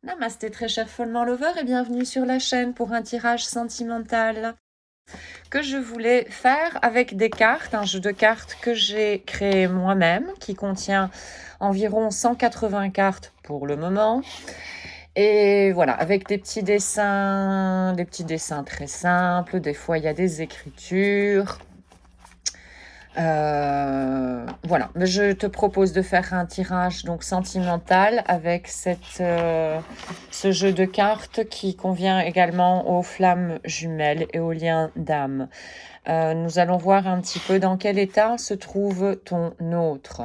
Namasté très cher follement lover et bienvenue sur la chaîne pour un tirage sentimental que je voulais faire avec des cartes, un jeu de cartes que j'ai créé moi-même qui contient environ 180 cartes pour le moment. Et voilà, avec des petits dessins très simples, des fois il y a des écritures. Voilà, mais je te propose de faire un tirage donc sentimental avec ce jeu de cartes qui convient également aux flammes jumelles et aux liens d'âme. Nous allons voir un petit peu dans quel état se trouve ton autre.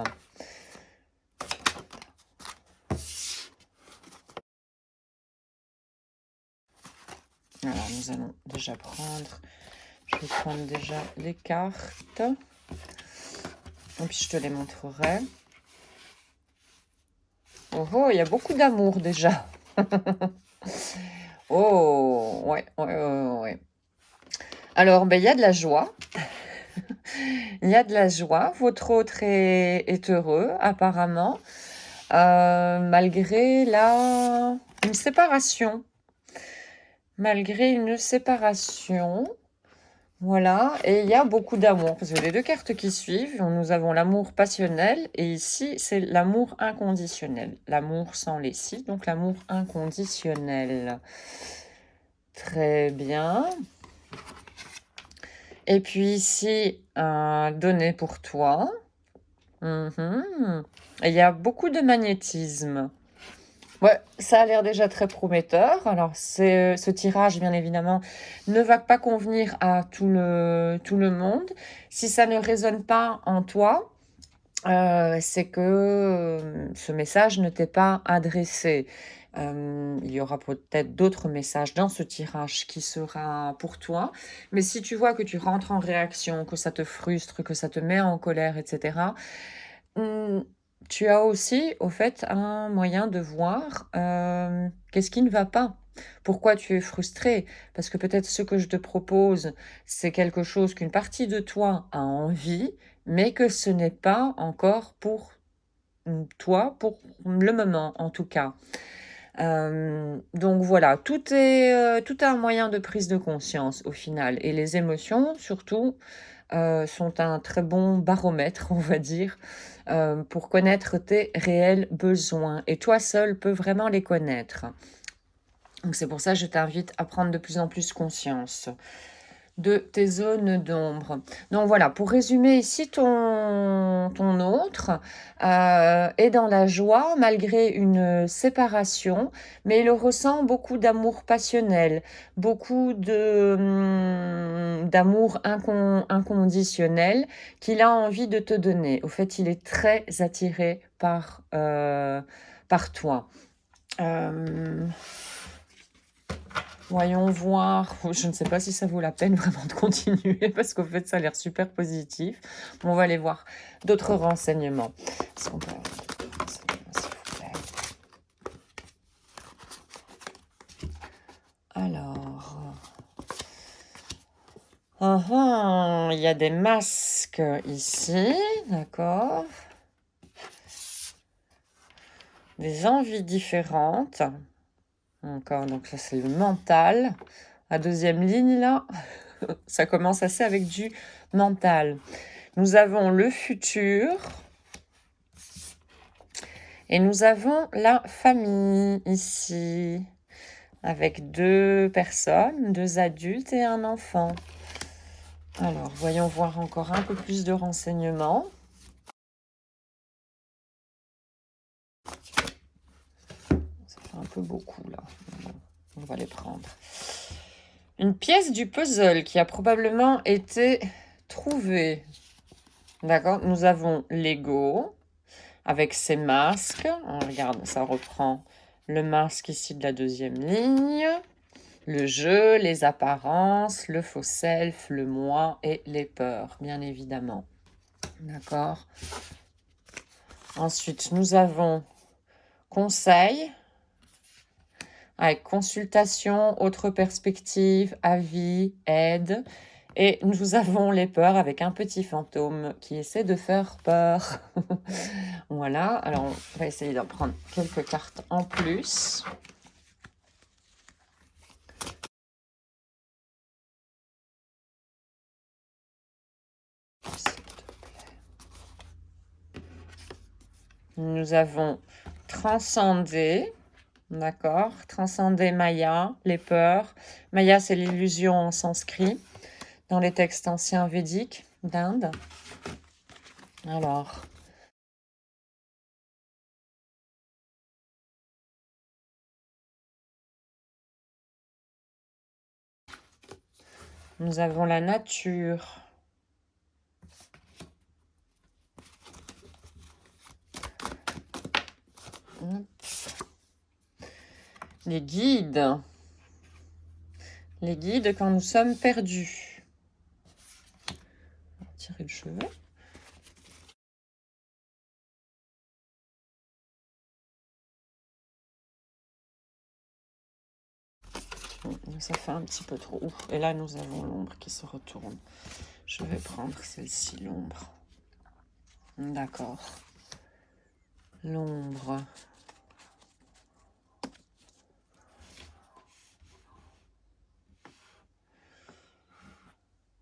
Alors, nous allons déjà prendre... Je vais prendre déjà les cartes. Et puis, je te les montrerai. Oh, oh, il y a beaucoup d'amour déjà. Oh, ouais, ouais, ouais, ouais. Alors, ben, il y a de la joie. Il y a de la joie. Votre autre est heureux, apparemment, malgré une séparation. Malgré une séparation. Voilà, et il y a beaucoup d'amour, parce que les deux cartes qui suivent, nous avons l'amour passionnel, et ici, c'est l'amour inconditionnel. L'amour sans les si, donc l'amour inconditionnel. Très bien. Et puis ici, un donné pour toi. Et il y a beaucoup de magnétisme. Ouais, ça a l'air déjà très prometteur. Alors, ce tirage, bien évidemment, ne va pas convenir à tout le monde. Si ça ne résonne pas en toi, c'est que ce message ne t'est pas adressé. Il y aura peut-être d'autres messages dans ce tirage qui sera pour toi. Mais si tu vois que tu rentres en réaction, que ça te frustre, que ça te met en colère, etc., tu as aussi, au fait, un moyen de voir qu'est-ce qui ne va pas. Pourquoi tu es frustré? Parce que peut-être ce que je te propose, c'est quelque chose qu'une partie de toi a envie, mais que ce n'est pas encore pour toi, pour le moment en tout cas. Donc voilà, tout a un moyen de prise de conscience au final. Et les émotions, surtout, sont un très bon baromètre, on va dire, pour connaître tes réels besoins. Et toi seul peux vraiment les connaître. Donc c'est pour ça que je t'invite à prendre de plus en plus conscience de tes zones d'ombre. Donc voilà, pour résumer ici, ton autre est dans la joie malgré une séparation, mais il ressent beaucoup d'amour passionnel, beaucoup d'amour inconditionnel qu'il a envie de te donner. Au fait, il est très attiré par toi. Voyons voir. Je ne sais pas si ça vaut la peine vraiment de continuer parce qu'au fait, ça a l'air super positif. On va aller voir d'autres renseignements. Est-ce qu'on peut avoir d'autres renseignements, s'il vous plaît? Alors. Il y a des masques ici, d'accord. Des envies différentes. Encore, donc ça c'est le mental. La deuxième ligne là, ça commence assez avec du mental. Nous avons le futur. Et nous avons la famille ici, avec 2 personnes, 2 adultes et un enfant. Alors, voyons voir encore un peu plus de renseignements. Ça fait un peu beaucoup là. On va les prendre. Une pièce du puzzle qui a probablement été trouvée. D'accord, nous avons Lego avec ses masques. On regarde, ça reprend le masque ici de la deuxième ligne. Le jeu, les apparences, le faux self, le moi et les peurs, bien évidemment. D'accord. Ensuite, nous avons conseil, avec consultation, autre perspective, avis, aide. Et nous avons les peurs avec un petit fantôme qui essaie de faire peur. Voilà, alors on va essayer d'en prendre quelques cartes en plus. Nous avons transcender, d'accord? Transcender Maya, les peurs. Maya, c'est l'illusion en sanskrit, dans les textes anciens védiques d'Inde. Alors, nous avons la nature. Les guides. Les guides quand nous sommes perdus. On va tirer le cheveu. Ça fait un petit peu trop. Ouf. Et là, nous avons l'ombre qui se retourne. Je vais prendre celle-ci, l'ombre. D'accord. L'ombre.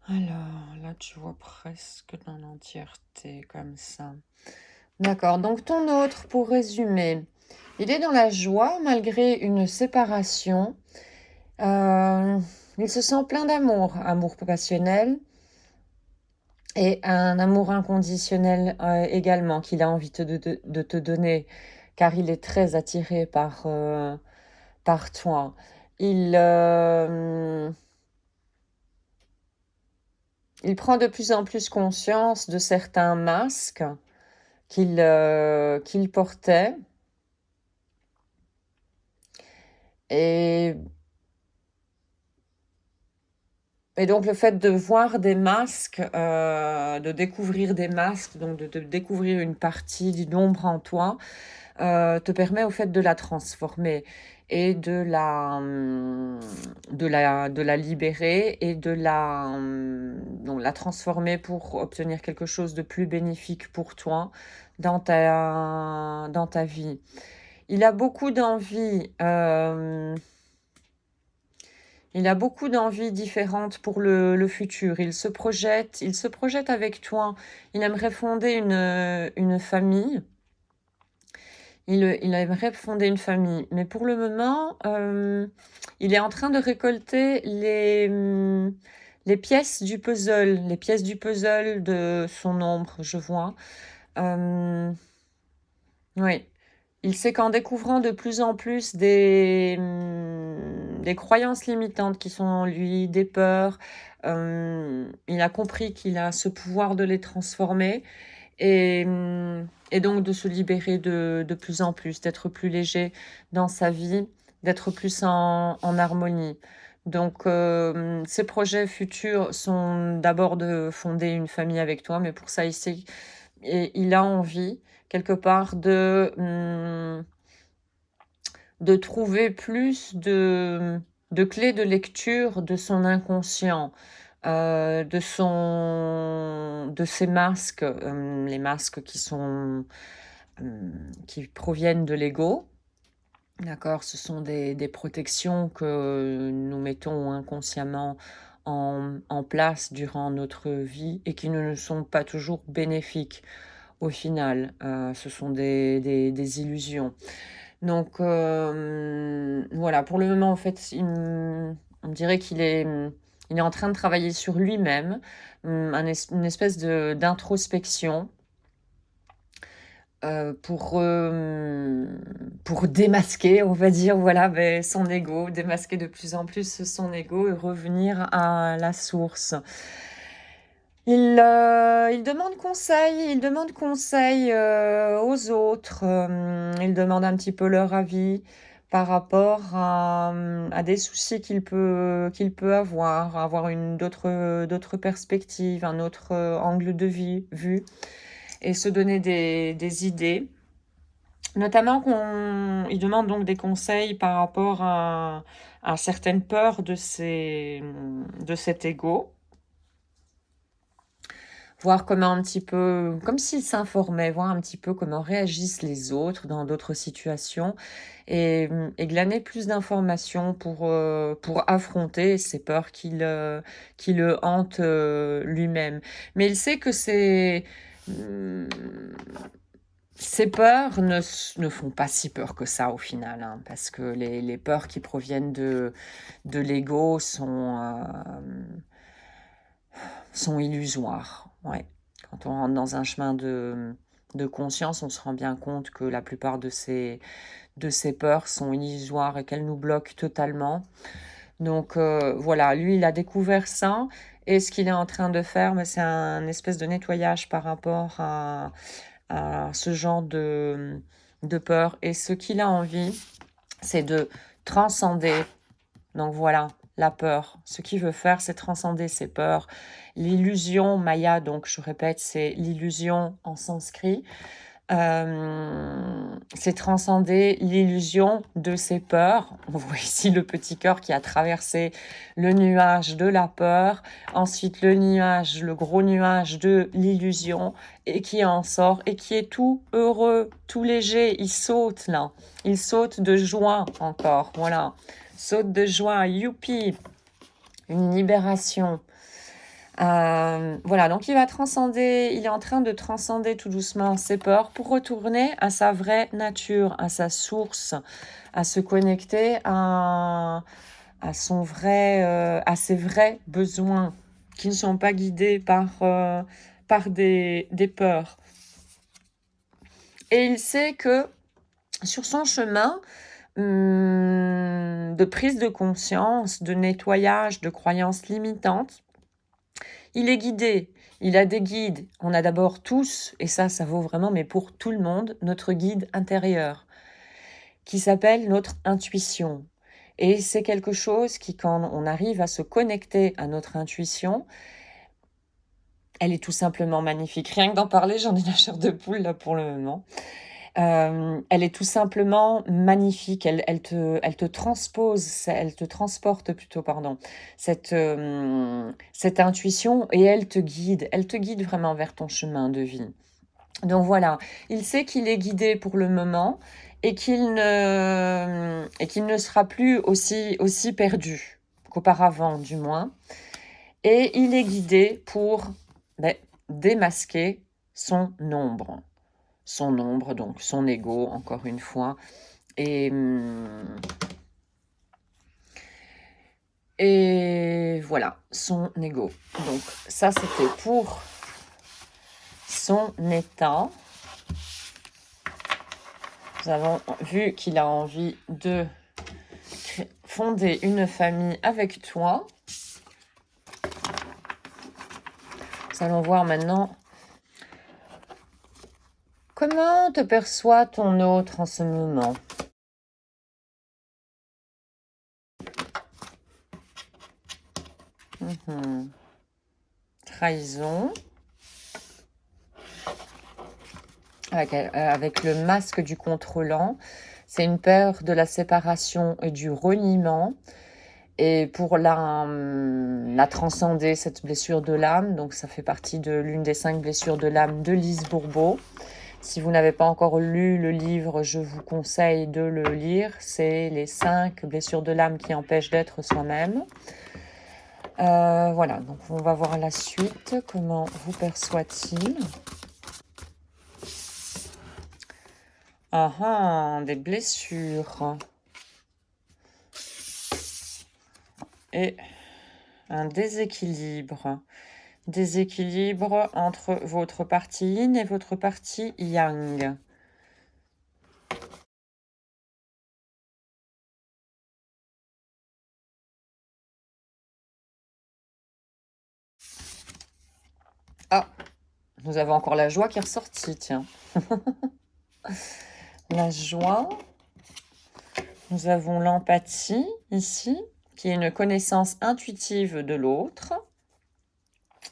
Alors, là, tu vois presque dans l'entièreté, comme ça. D'accord. Donc, ton autre, pour résumer, il est dans la joie malgré une séparation. Il se sent plein d'amour, amour passionnel, et un amour inconditionnel également qu'il a envie de te donner, car il est très attiré par toi. Il prend de plus en plus conscience de certains masques qu'il portait. Et donc le fait de voir des masques, de découvrir des masques, donc de découvrir une partie d'une ombre en toi, te permet au fait de la transformer et de la libérer et donc la transformer pour obtenir quelque chose de plus bénéfique pour toi dans ta vie. Il a beaucoup d'envie. Il a beaucoup d'envies différentes pour le futur. Il se projette avec toi. Il aimerait fonder une famille. Il aimerait fonder une famille. Mais pour le moment, il est en train de récolter les pièces du puzzle. Les pièces du puzzle de son ombre, je vois. Oui. Il sait qu'en découvrant de plus en plus des croyances limitantes qui sont en lui, des peurs, il a compris qu'il a ce pouvoir de les transformer et donc de se libérer de plus en plus, d'être plus léger dans sa vie, d'être plus en harmonie. Donc, ses projets futurs sont d'abord de fonder une famille avec toi, mais pour ça, il a envie quelque part de trouver plus de clés de lecture de son inconscient, de ses masques, les masques qui proviennent de l'ego. D'accord, ce sont des protections que nous mettons inconsciemment en place durant notre vie et qui ne nous sont pas toujours bénéfiques au final. Ce sont des illusions. Donc voilà, pour le moment, en fait, on dirait il est en train de travailler sur lui-même, une espèce d'introspection pour démasquer, on va dire, voilà, son ego, démasquer de plus en plus son ego et revenir à la source. Il demande conseil aux autres, il demande un petit peu leur avis par rapport à des soucis qu'il peut avoir d'autres perspectives, un autre angle de vue, et se donner des idées. Notamment il demande donc des conseils par rapport à certaines peurs de cet ego. Voir comment un petit peu, comme s'il s'informait, voir un petit peu comment réagissent les autres dans d'autres situations et glaner plus d'informations pour affronter ces peurs qui le hantent lui-même. Mais il sait que ces peurs ne font pas si peur que ça au final, hein, parce que les peurs qui proviennent de l'ego sont illusoires. Ouais. Quand on rentre dans un chemin de conscience, on se rend bien compte que la plupart de ces peurs sont illusoires et qu'elles nous bloquent totalement. Donc voilà, lui, il a découvert ça. Et ce qu'il est en train de faire, mais c'est un espèce de nettoyage par rapport à ce genre de peur. Et ce qu'il a envie, c'est de transcender. Donc voilà, la peur. Ce qu'il veut faire, c'est transcender ses peurs. L'illusion, Maya, donc je répète, c'est l'illusion en sanskrit. C'est transcender l'illusion de ses peurs. On voit ici le petit cœur qui a traversé le nuage de la peur, ensuite le nuage, le gros nuage de l'illusion, et qui en sort, et qui est tout heureux, tout léger, il saute là, il saute de joie encore, voilà, saute de joie, youpi, une libération. Voilà, donc il va transcender, il est en train de transcender tout doucement ses peurs pour retourner à sa vraie nature, à sa source, à se connecter à à ses vrais besoins qui ne sont pas guidés par des peurs. Et il sait que sur son chemin de prise de conscience, de nettoyage de croyances limitantes, il est guidé, il a des guides. On a d'abord tous, et ça vaut vraiment, mais pour tout le monde, notre guide intérieur, qui s'appelle notre intuition. Et c'est quelque chose qui, quand on arrive à se connecter à notre intuition, elle est tout simplement magnifique. Rien que d'en parler, j'en ai la chair de poule là pour le moment. Elle est tout simplement magnifique. Elle te transpose, elle te transporte plutôt, pardon, cette intuition, et elle te guide. Elle te guide vraiment vers ton chemin de vie. Donc voilà, il sait qu'il est guidé pour le moment et qu'il ne sera plus aussi perdu qu'auparavant, du moins. Et il est guidé pour démasquer son ombre. Son ombre, donc son ego, encore une fois. Et voilà, son ego. Donc ça, c'était pour son état. Nous avons vu qu'il a envie de fonder une famille avec toi. Nous allons voir maintenant comment te perçoit ton autre en ce moment. Trahison. Avec le masque du contrôlant. C'est une peur de la séparation et du reniement. Et pour la transcender, cette blessure de l'âme, donc ça fait partie de l'une des 5 blessures de l'âme de Lise Bourbeau. Si vous n'avez pas encore lu le livre, je vous conseille de le lire. C'est les 5 blessures de l'âme qui empêchent d'être soi-même. Voilà, donc on va voir la suite. Comment vous perçoit-il ? Des blessures. Et un déséquilibre. Déséquilibre entre votre partie yin et votre partie yang. Ah, nous avons encore la joie qui est ressortie, tiens. La joie. Nous avons l'empathie ici, qui est une connaissance intuitive de l'autre.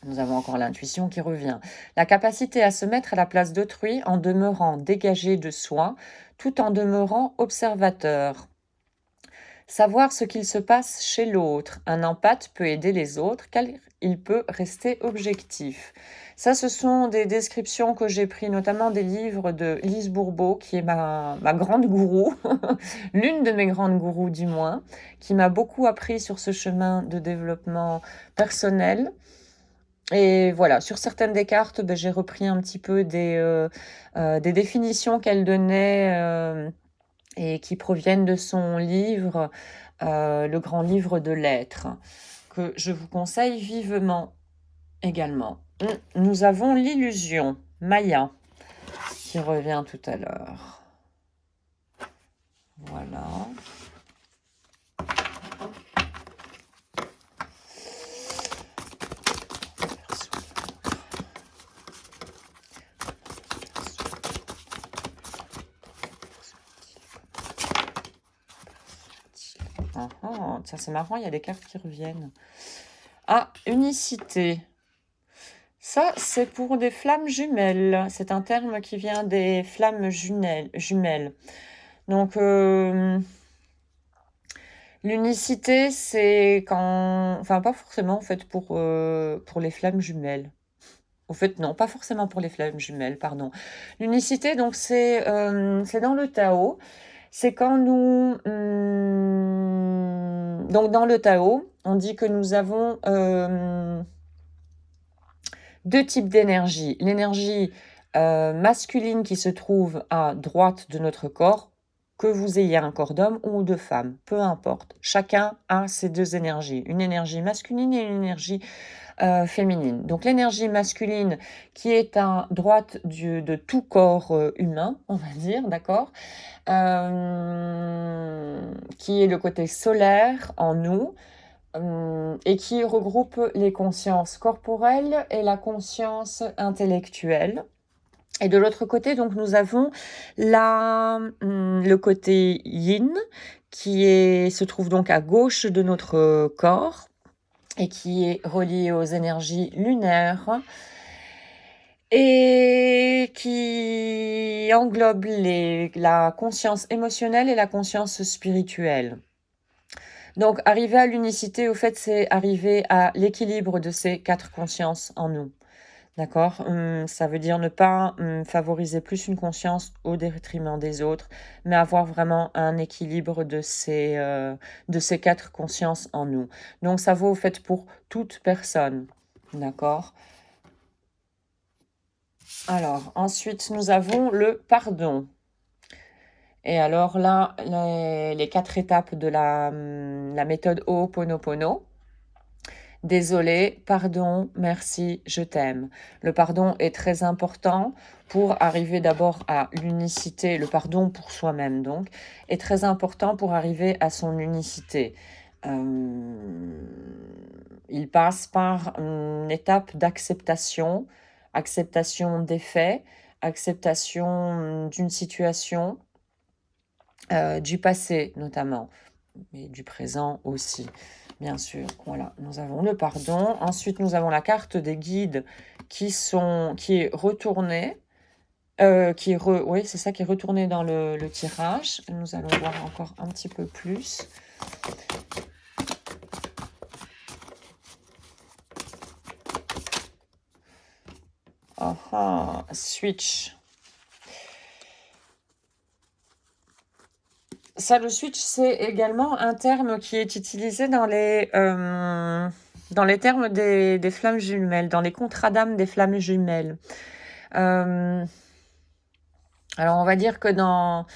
Nous avons encore l'intuition qui revient. La capacité à se mettre à la place d'autrui en demeurant dégagé de soi, tout en demeurant observateur. Savoir ce qu'il se passe chez l'autre. Un empathe peut aider les autres car il peut rester objectif. Ça, ce sont des descriptions que j'ai prises notamment des livres de Lise Bourbeau, qui est ma grande gourou, l'une de mes grandes gourous du moins, qui m'a beaucoup appris sur ce chemin de développement personnel. Et voilà, sur certaines des cartes, ben, j'ai repris un petit peu des définitions qu'elle donnait et qui proviennent de son livre, Le grand livre de l'être, que je vous conseille vivement également. Nous avons l'illusion, Maya, qui revient tout à l'heure. Voilà. Ça c'est marrant, il y a des cartes qui reviennent. Ah, unicité. Ça, c'est pour des flammes jumelles. C'est un terme qui vient des flammes jumelles. Donc, l'unicité, c'est quand... Enfin, pas forcément, en fait, pour les flammes jumelles. Au fait, non, pas forcément pour les flammes jumelles, pardon. L'unicité, donc, c'est dans le Tao. C'est quand nous... donc, dans le Tao, on dit que nous avons deux types d'énergie. L'énergie masculine qui se trouve à droite de notre corps, que vous ayez un corps d'homme ou de femme, peu importe. Chacun a ces deux énergies, une énergie masculine et une énergie féminine. Donc l'énergie masculine qui est à droite de tout corps humain, on va dire, d'accord, qui est le côté solaire en nous, et qui regroupe les consciences corporelles et la conscience intellectuelle. Et de l'autre côté, donc, nous avons le côté yin, qui se trouve donc à gauche de notre corps et qui est relié aux énergies lunaires et qui englobe la conscience émotionnelle et la conscience spirituelle. Donc, arriver à l'unicité, au fait, c'est arriver à l'équilibre de ces quatre consciences en nous. D'accord? Ça veut dire ne pas favoriser plus une conscience au détriment des autres, mais avoir vraiment un équilibre de ces quatre consciences en nous. Donc, ça vaut au fait pour toute personne. D'accord? Alors, ensuite, nous avons le pardon. Et alors là, les 4 étapes de la méthode Ho'oponopono. Désolé, pardon, merci, je t'aime. Le pardon est très important pour arriver d'abord à l'unicité. Le pardon pour soi-même, donc, est très important pour arriver à son unicité. Il passe par une étape d'acceptation, acceptation des faits, acceptation d'une situation, du passé notamment, mais du présent aussi, bien sûr. Voilà, nous avons le pardon. Ensuite, nous avons la carte des guides qui est retournée. Oui, c'est ça qui est retourné dans le tirage. Nous allons voir encore un petit peu plus. Switch. Ça, le switch, c'est également un terme qui est utilisé dans les termes des flammes jumelles, dans les contrats d'âme des flammes jumelles. Alors, on va dire que dans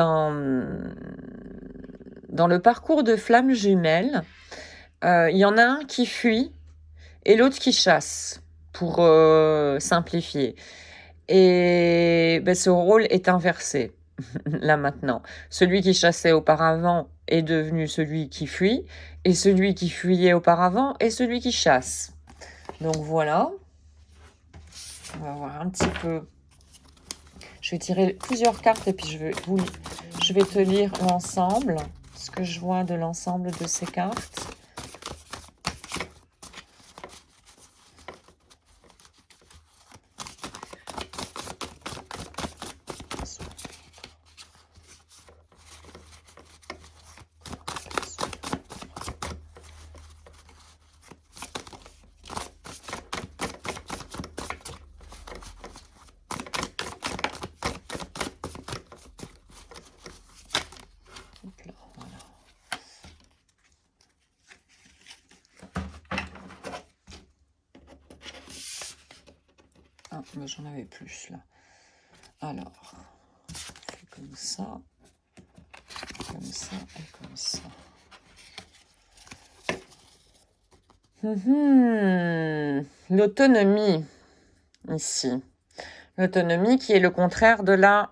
le parcours de flammes jumelles, il y en a un qui fuit et l'autre qui chasse, pour simplifier. Et ben, ce rôle est inversé. Là maintenant, celui qui chassait auparavant est devenu celui qui fuit, et celui qui fuyait auparavant est celui qui chasse. Donc voilà, on va voir un petit peu. Je vais tirer plusieurs cartes et puis je vais te lire l'ensemble, ce que je vois de l'ensemble de ces cartes. mais j'en avais plus là. Alors, on fait comme ça et comme ça. L'autonomie, ici. L'autonomie qui est le contraire de la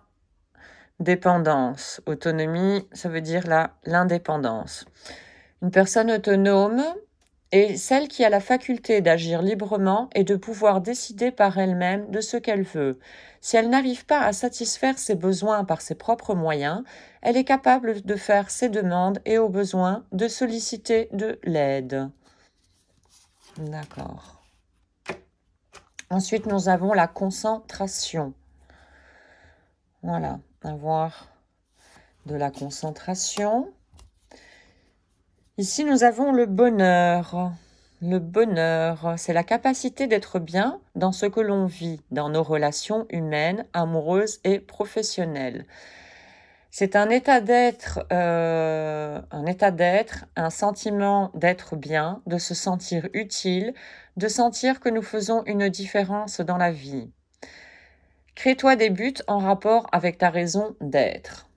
dépendance. Autonomie, ça veut dire l'indépendance. Une personne autonome est celle qui a la faculté d'agir librement et de pouvoir décider par elle-même de ce qu'elle veut. Si elle n'arrive pas à satisfaire ses besoins par ses propres moyens, elle est capable de faire ses demandes et au besoin de solliciter de l'aide. D'accord. Ensuite, nous avons la concentration. Voilà, avoir de la concentration. Ici, nous avons le bonheur. Le bonheur, c'est la capacité d'être bien dans ce que l'on vit, dans nos relations humaines, amoureuses et professionnelles. C'est un état d'être, un sentiment d'être bien, de se sentir utile, de sentir que nous faisons une différence dans la vie. Crée-toi des buts en rapport avec ta raison d'être.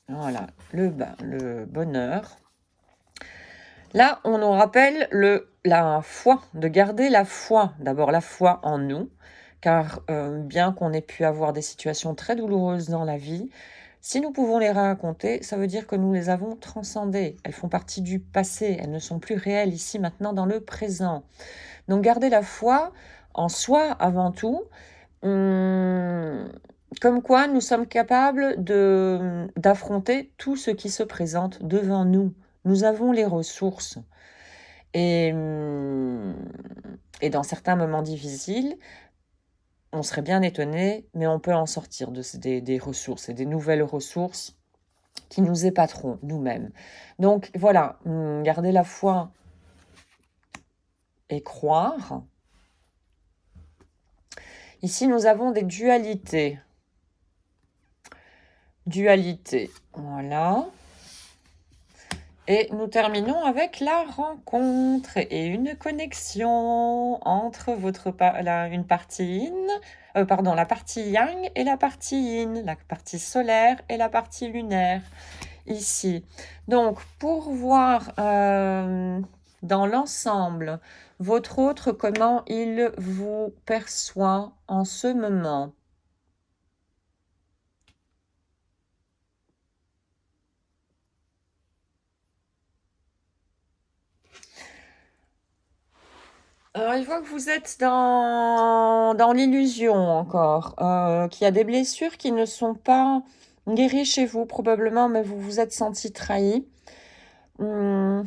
Voilà, le bonheur. Là, on nous rappelle la foi, de garder la foi. D'abord, la foi en nous, car bien qu'on ait pu avoir des situations très douloureuses dans la vie, si nous pouvons les raconter, ça veut dire que nous les avons transcendées. Elles font partie du passé, elles ne sont plus réelles ici, maintenant, dans le présent. Donc, garder la foi en soi avant tout, comme quoi nous sommes capables d'affronter tout ce qui se présente devant nous. Nous avons les ressources. Et dans certains moments difficiles, on serait bien étonné, mais on peut en sortir des ressources et des nouvelles ressources qui nous épateront nous-mêmes. Donc voilà, garder la foi et croire. Ici, nous avons des dualités. Dualité, voilà. Et nous terminons avec la rencontre et une connexion entre la partie yang et la partie yin, la partie solaire et la partie lunaire, ici. Donc, pour voir dans l'ensemble votre autre, comment il vous perçoit en ce moment. Alors, il voit que vous êtes dans l'illusion encore, qu'il y a des blessures qui ne sont pas guéries chez vous, probablement, mais vous vous êtes senti trahi. Bon,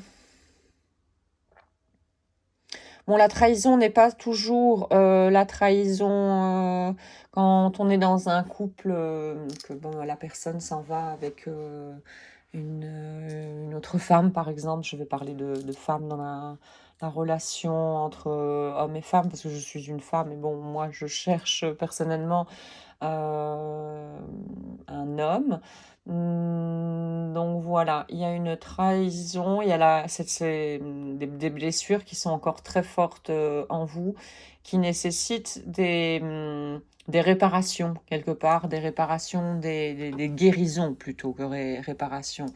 la trahison n'est pas toujours la trahison quand on est dans un couple, que la personne s'en va avec une autre femme, par exemple. Je vais parler de femmes dans la relation entre hommes et femmes, parce que je suis une femme, et bon, moi, je cherche personnellement un homme. Donc voilà, il y a une trahison, il y a des blessures qui sont encore très fortes en vous, qui nécessitent des réparations quelque part, des réparations, des guérisons plutôt que réparations.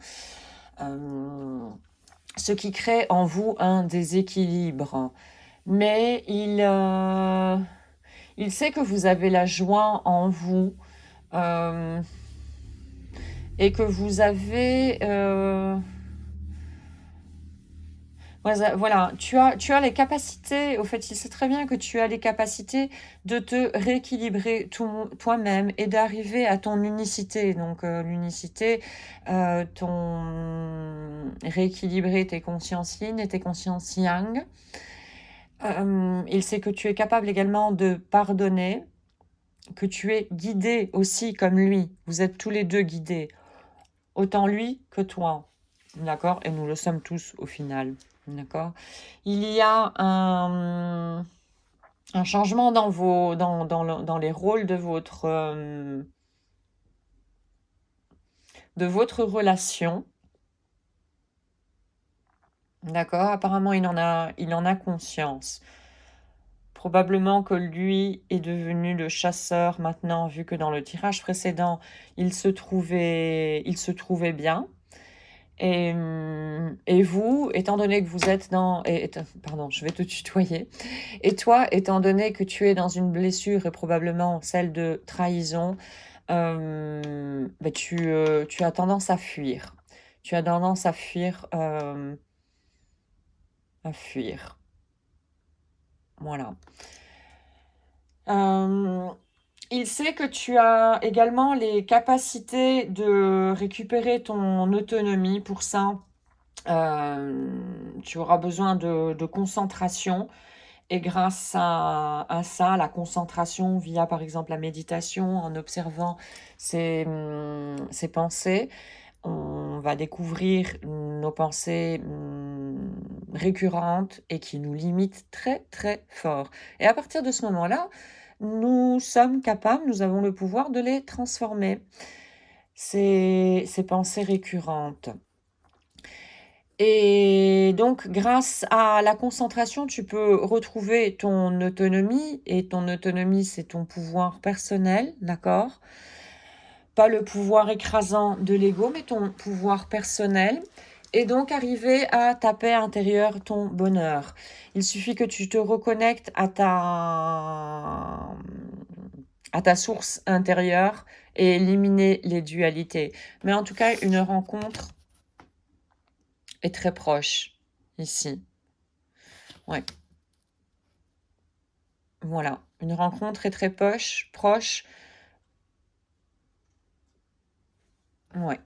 Ce qui crée en vous un déséquilibre. Mais il sait que vous avez la joie en vous et que vous avez... voilà, tu as les capacités, au fait, il sait très bien que tu as les capacités de te rééquilibrer toi-même et d'arriver à ton unicité. Donc, l'unicité, rééquilibrer tes consciences yin et tes consciences yang. Il sait que tu es capable également de pardonner, que tu es guidé aussi comme lui. Vous êtes tous les deux guidés, autant lui que toi. D'accord? Et nous le sommes tous au final. D'accord? Il y a un changement dans les rôles de votre relation. D'accord? Apparemment, il en a conscience. Probablement que lui est devenu le chasseur maintenant, vu que dans le tirage précédent, il se trouvait bien. Et vous, étant donné que vous êtes dans... pardon, je vais te tutoyer. Et toi, étant donné que tu es dans une blessure et probablement celle de trahison, tu as tendance à fuir. Tu as tendance à fuir. À fuir. Voilà. Il sait que tu as également les capacités de récupérer ton autonomie. Pour ça, tu auras besoin de concentration. Et grâce à ça, la concentration via par exemple la méditation, en observant ses pensées, on va découvrir nos pensées récurrentes et qui nous limitent très très fort. Et à partir de ce moment-là, nous sommes capables, nous avons le pouvoir de les transformer, ces pensées récurrentes. Et donc, grâce à la concentration, tu peux retrouver ton autonomie. Et ton autonomie, c'est ton pouvoir personnel, d'accord? Pas le pouvoir écrasant de l'ego, mais ton pouvoir personnel. Et donc, arriver à ta paix intérieure, ton bonheur. Il suffit que tu te reconnectes à ta source intérieure et éliminer les dualités. Mais en tout cas, une rencontre est très proche ici. Ouais. Voilà. Une rencontre est très proche. Ouais.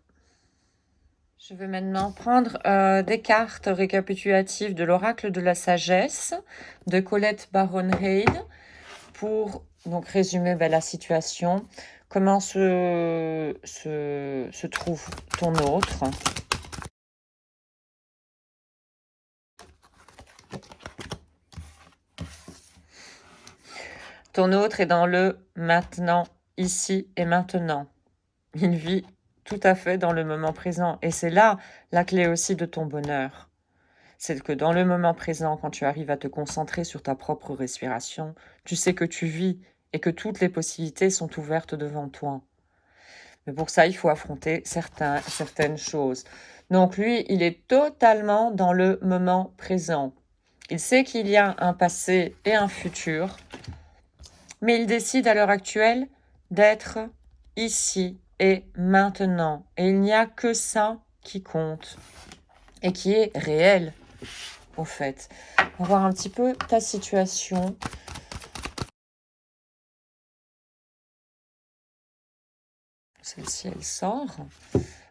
Je vais maintenant prendre des cartes récapitulatives de l'oracle de la sagesse de Colette Baron-Hayde pour donc résumer la situation. Comment se trouve ton autre? Ton autre est dans le maintenant, ici et maintenant. Il vit tout à fait dans le moment présent. Et c'est là la clé aussi de ton bonheur. C'est que dans le moment présent, quand tu arrives à te concentrer sur ta propre respiration, tu sais que tu vis et que toutes les possibilités sont ouvertes devant toi. Mais pour ça, il faut affronter certaines choses. Donc lui, il est totalement dans le moment présent. Il sait qu'il y a un passé et un futur, mais il décide à l'heure actuelle d'être ici et maintenant. Et il n'y a que ça qui compte et qui est réel, au fait. On va voir un petit peu ta situation. Celle-ci, elle sort.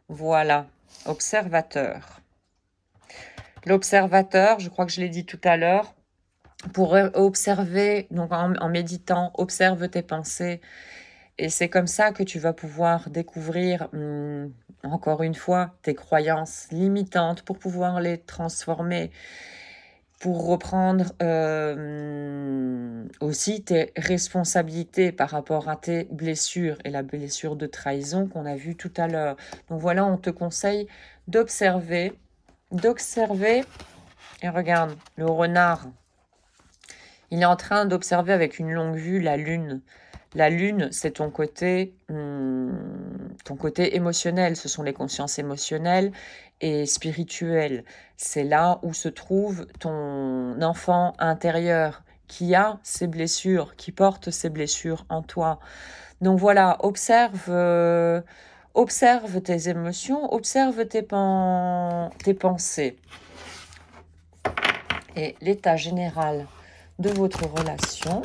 Voilà, observateur. L'observateur, je crois que je l'ai dit tout à l'heure, pour observer, donc en méditant, observe tes pensées. Et c'est comme ça que tu vas pouvoir découvrir, encore une fois, tes croyances limitantes pour pouvoir les transformer, pour reprendre aussi tes responsabilités par rapport à tes blessures et la blessure de trahison qu'on a vue tout à l'heure. Donc voilà, on te conseille d'observer. Et regarde, le renard, il est en train d'observer avec une longue vue la lune. La lune, c'est ton côté émotionnel. Ce sont les consciences émotionnelles et spirituelles. C'est là où se trouve ton enfant intérieur qui a ses blessures, qui porte ses blessures en toi. Donc voilà, observe tes émotions, observe tes pensées. Et l'état général de votre relation.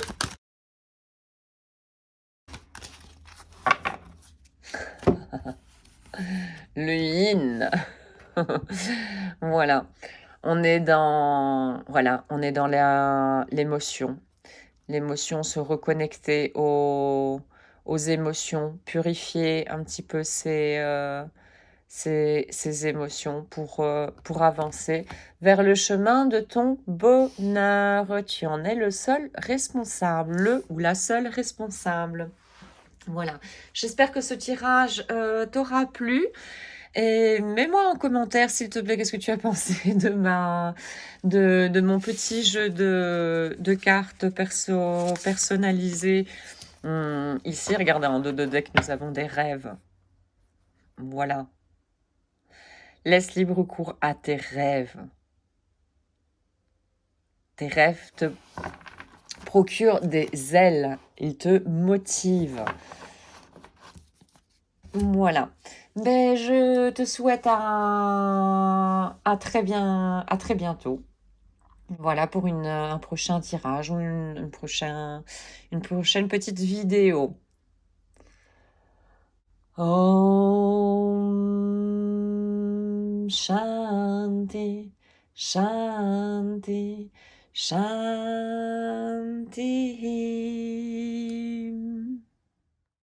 Le yin. Voilà. On est dans l'émotion. L'émotion, se reconnecter aux émotions, purifier un petit peu ces émotions pour avancer vers le chemin de ton bonheur. Tu en es le seul responsable, le ou la seule responsable. Voilà. J'espère que ce tirage t'aura plu. Et mets-moi en commentaire, s'il te plaît, qu'est-ce que tu as pensé de mon petit jeu de cartes personnalisées. Ici, regardez, en dos de deck, nous avons des rêves. Voilà. Laisse libre cours à tes rêves. Tes rêves te procurent des ailes. Ils te motivent. Voilà. Ben, je te souhaite à très bientôt. Voilà pour un prochain tirage ou une prochaine petite vidéo. Om Shanti, Shanti, Shanti.